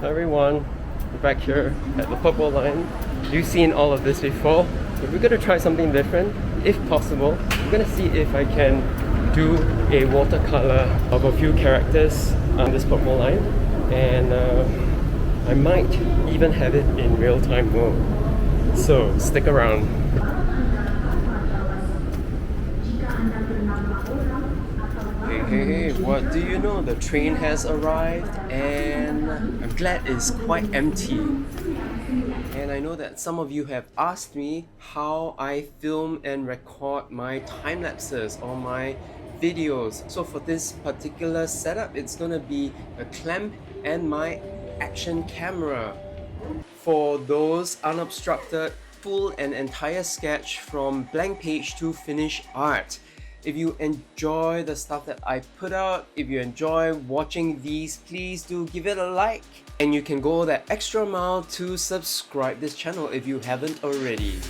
Hi everyone, we're back here at the purple line. You've seen all of this before, but we're gonna try something different. If possible, we're gonna see if I can do a watercolor of a few characters on this purple line, and I might even have it in real-time mode. So stick around. Hey, what do you know? The train has arrived and I'm glad it's quite empty. And I know that some of you have asked me how I film and record my time lapses or my videos. So for this particular setup, it's gonna be a clamp and my action camera. For those unobstructed, full and entire sketch from blank page to finished art. If you enjoy the stuff that I put out, if you enjoy watching these, please do give it a like. And you can go that extra mile to subscribe this channel if you haven't already.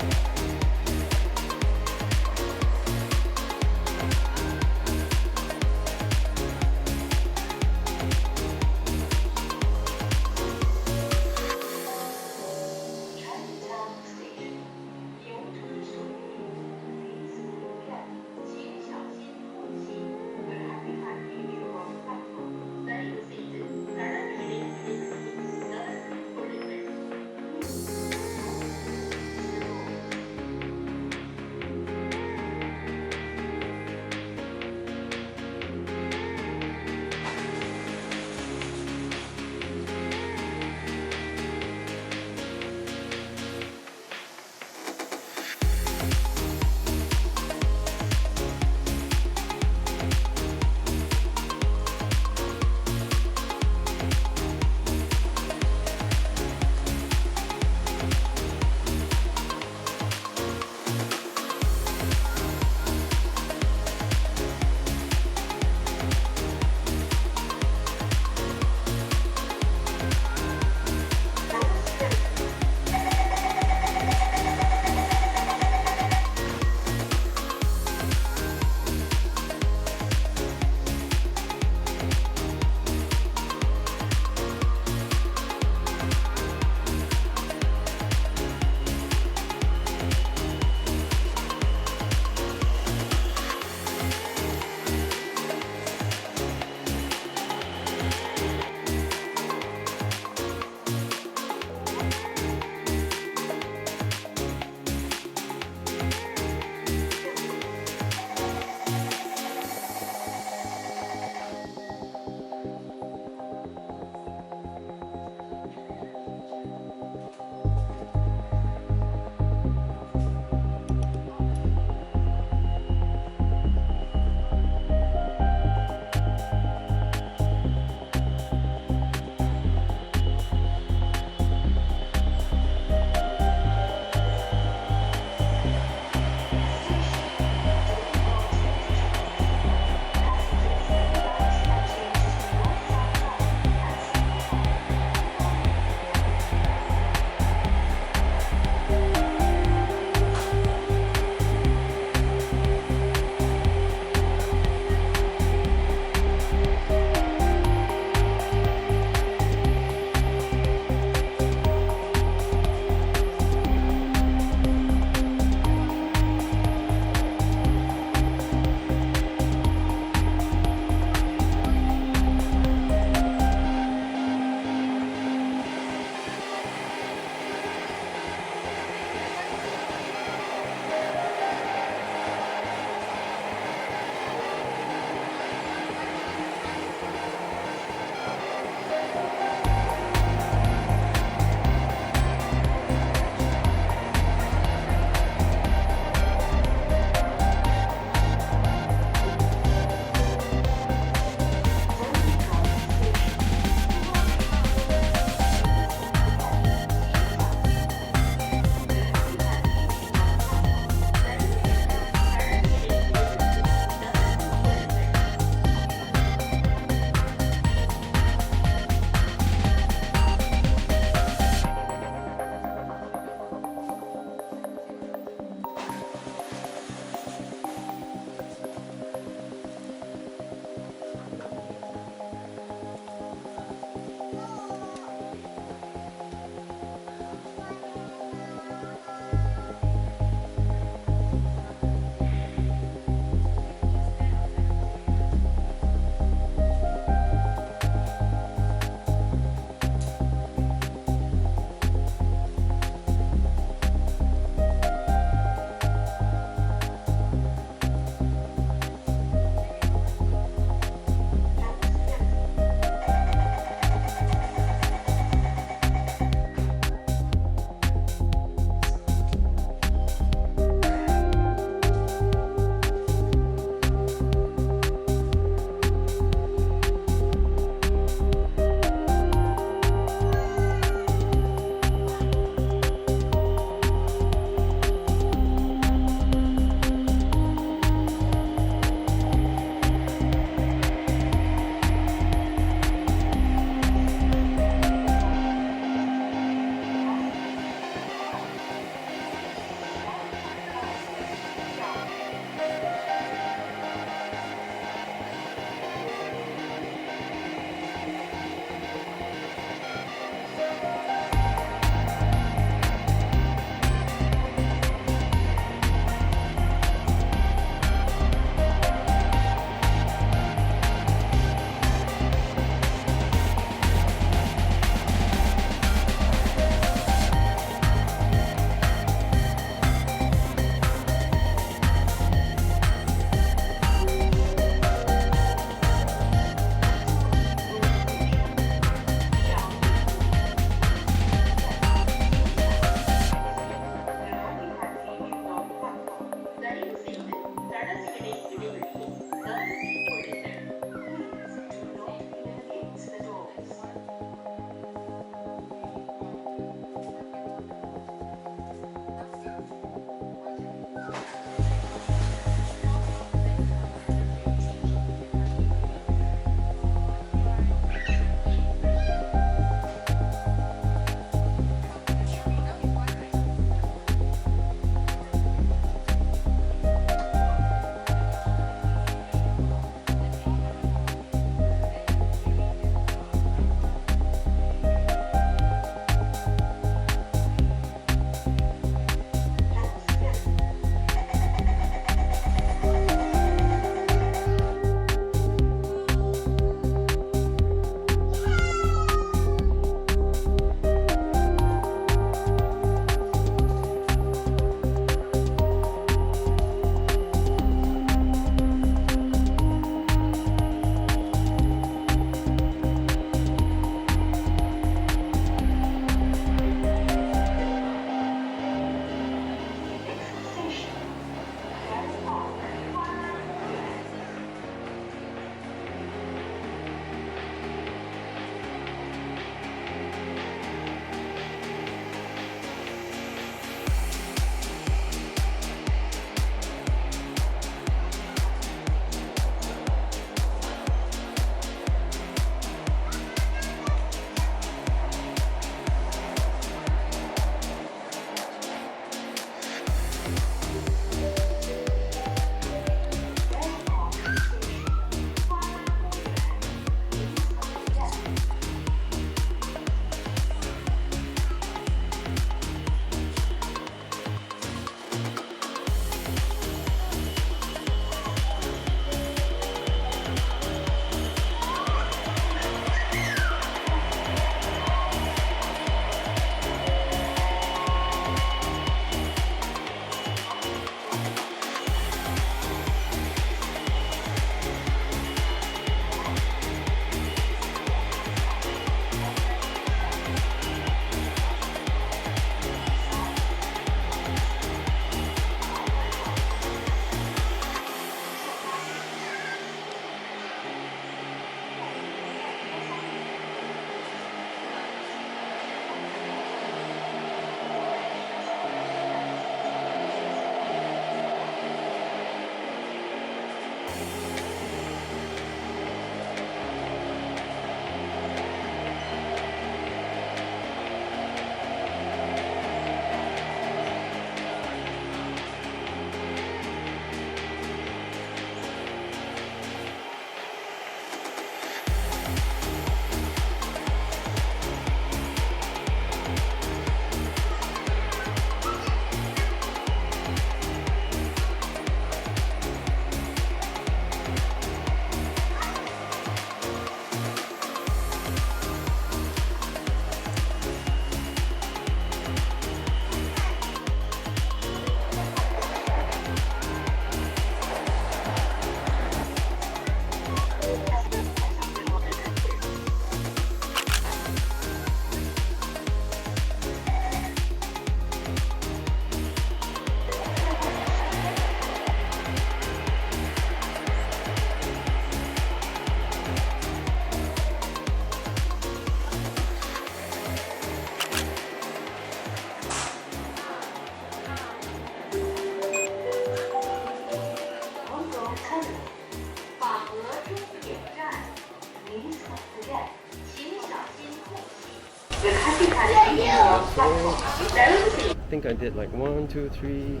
I think I did like 1, 2, 3,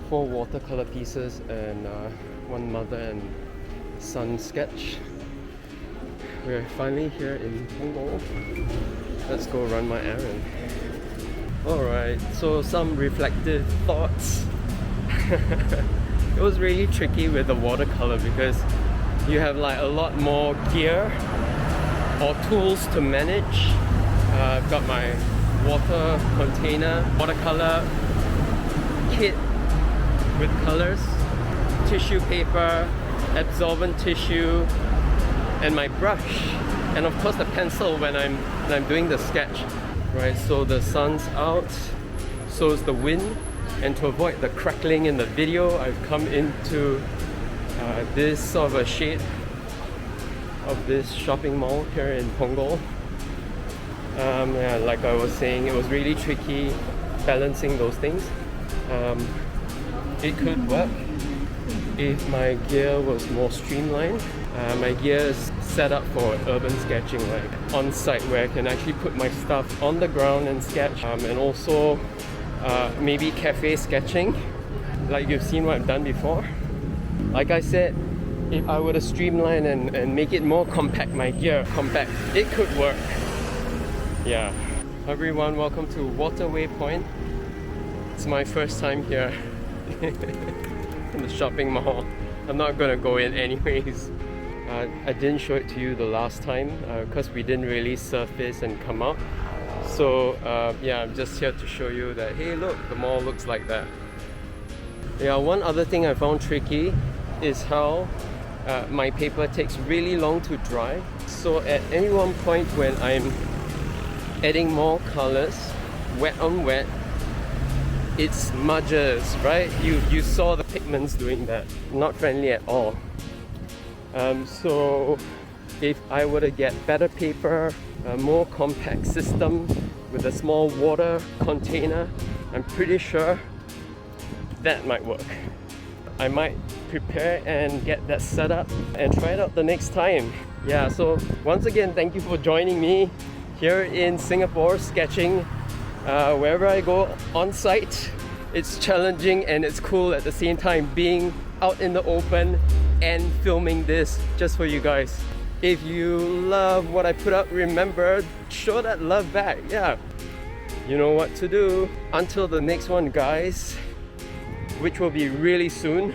4 watercolor pieces and one mother and son sketch. We're finally here in Punggol. Let's go run my errand. Alright, so some reflective thoughts. It was really tricky with the watercolor because you have like a lot more gear or tools to manage. I've got my water container, watercolor kit with colors, tissue paper, absorbent tissue, and my brush, and of course the pencil when I'm doing the sketch. Right, so the sun's out, so is the wind, and to avoid the crackling in the video, I've come into this sort of a shade of this shopping mall here in Punggol. Yeah, like I was saying, it was really tricky balancing those things. It could work if my gear was more streamlined. My gear is set up for urban sketching, like on site, where I can actually put my stuff on the ground and sketch, and also maybe cafe sketching, like you've seen what I've done before. Like I said, if I were to streamline and make it more compact, my gear compact, it could work. Yeah. Everyone, welcome to Waterway Point. It's my first time here in the shopping mall. I'm not gonna go in anyways. I didn't show it to you the last time because we didn't really surface and come out. So yeah, I'm just here to show you that, hey look, the mall looks like that. Yeah, one other thing I found tricky is how my paper takes really long to dry. So at any one point when I'm adding more colors, wet on wet, it smudges, right? You saw the pigments doing that. Not friendly at all. So if I were to get better paper, a more compact system with a small water container, I'm pretty sure that might work. I might prepare and get that set up and try it out the next time. Yeah, so once again, thank you for joining me here in Singapore sketching. Wherever I go on site, it's challenging and it's cool at the same time being out in the open and filming this just for you guys. If you love what I put out, remember, show that love back. Yeah, you know what to do. Until the next one, guys, which will be really soon.